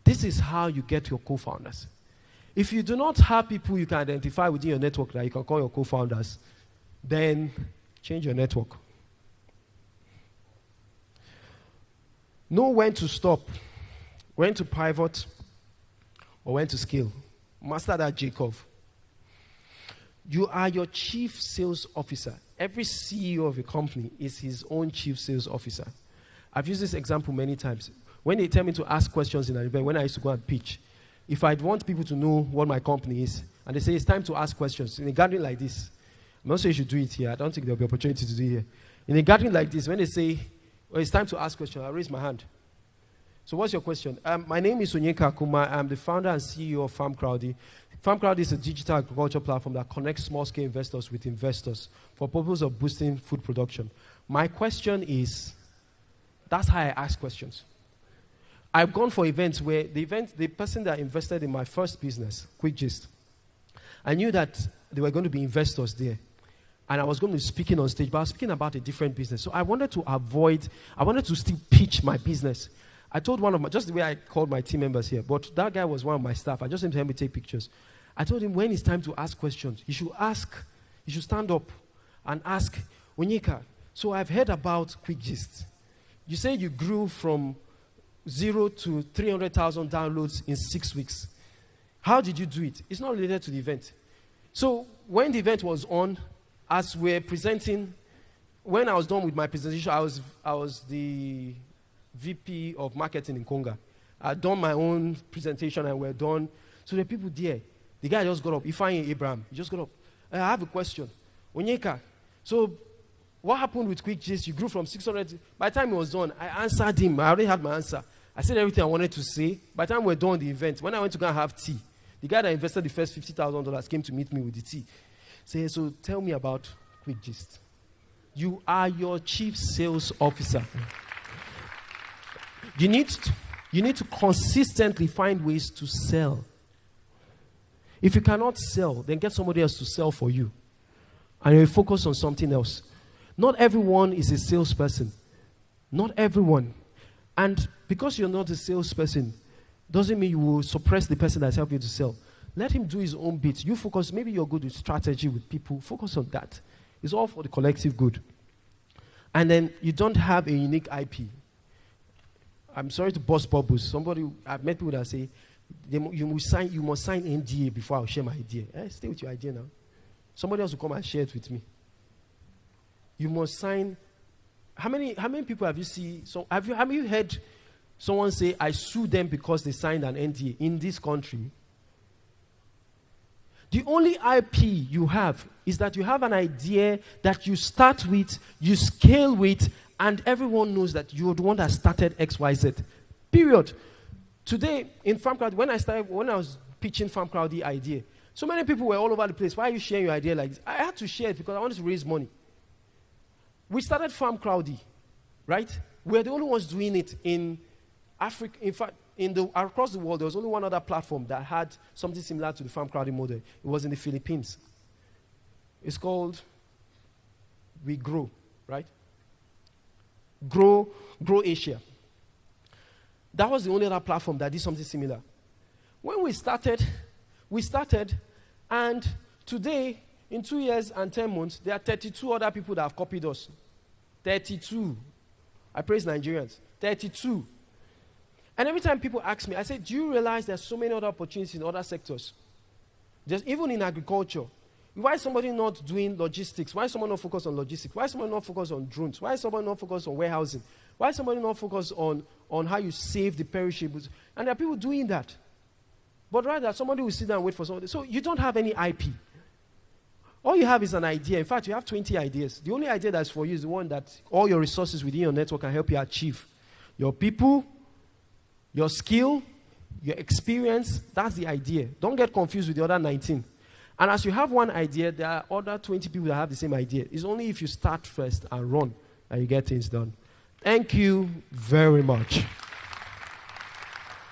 This is how you get your co-founders. If you do not have people you can identify within your network that you can call your co-founders, then change your network. Know when to stop, when to pivot, or when to scale. Master that, Jacob. You are your chief sales officer. Every CEO of a company is his own chief sales officer. I've used this example many times. When they tell me to ask questions in an event, when I used to go and pitch, if I'd want people to know what my company is, and they say it's time to ask questions, in a gathering like this, I'm not saying you should do it here. I don't think there'll be opportunity to do it here. In a gathering like this, when they say, well, it's time to ask questions, I'll raise my hand. So what's your question? My name is Onyeka Akumah. I'm the founder and CEO of FarmCrowdy. FarmCrowdy is a digital agriculture platform that connects small-scale investors with investors for purpose of boosting food production. My question is, that's how I ask questions. I've gone for events where the person that invested in my first business, Quick Gist, I knew that there were going to be investors there. And I was going to be speaking on stage, but I was speaking about a different business. So I wanted to still pitch my business. I told one of my, just the way I called my team members here, but that guy was one of my staff. I just need to help me take pictures. I told him when it's time to ask questions, he should stand up and ask, Onyeka, so I've heard about Quick Gist. You say you grew from 0 to 300,000 downloads in 6 weeks. How did you do it? It's not related to the event. So when the event was on, as we're presenting, when I was done with my presentation, I was the VP of marketing in Conga. I'd done my own presentation and we're done. So the people there, the guy just got up, Ifeanyi Abraham, he just got up. I have a question. Onyeka, so what happened with Quick Gist? You grew from 600. By the time it was done, I answered him. I already had my answer. I said everything I wanted to say. By the time we're done the event, when I went to go and have tea, the guy that invested the first $50,000 came to meet me with the tea. Say, so tell me about Quick Gist. You are your chief sales officer. You need to consistently find ways to sell. If you cannot sell, then get somebody else to sell for you. And you focus on something else. Not everyone is a salesperson. Not everyone. And because you're not a salesperson, doesn't mean you will suppress the person that's helping you to sell. Let him do his own bit. You focus, maybe you're good with strategy with people. Focus on that. It's all for the collective good. And then you don't have a unique IP. I'm sorry to burst bubbles. I've met people that say, you must sign NDA before I'll share my idea. Stay with your idea now. Somebody else will come and share it with me. You must sign. How many people have you seen? So have you heard someone say, I sue them because they signed an NDA in this country? The only IP you have is that you have an idea that you start with, you scale with, and everyone knows that you're the one that started XYZ. Period. Today, in FarmCrowdy, when I was pitching FarmCrowdy idea, so many people were all over the place. Why are you sharing your idea like this? I had to share it because I wanted to raise money. We started FarmCrowdy, right? We're the only ones doing it in Africa. In fact, across the world, there was only one other platform that had something similar to the FarmCrowdy model. It was in the Philippines. It's called We Grow, right? Grow Asia. That was the only other platform that did something similar. When we started, and today, in 2 years and 10 months, there are 32 other people that have copied us. 32. I praise Nigerians. 32. And every time people ask me, I say, do you realize there's so many other opportunities in other sectors? Even in agriculture. Why is somebody not doing logistics? Why is someone not focused on logistics? Why is someone not focused on drones? Why is someone not focused on warehousing? Why is somebody not focused on how you save the perishables? And there are people doing that. But rather, somebody will sit down and wait for somebody. So you don't have any IP. All you have is an idea. In fact, you have 20 ideas. The only idea that's for you is the one that all your resources within your network can help you achieve. Your people, your skill, your experience, that's the idea. Don't get confused with the other 19. And as you have one idea, there are other 20 people that have the same idea. It's only if you start first and run that you get things done. Thank you very much.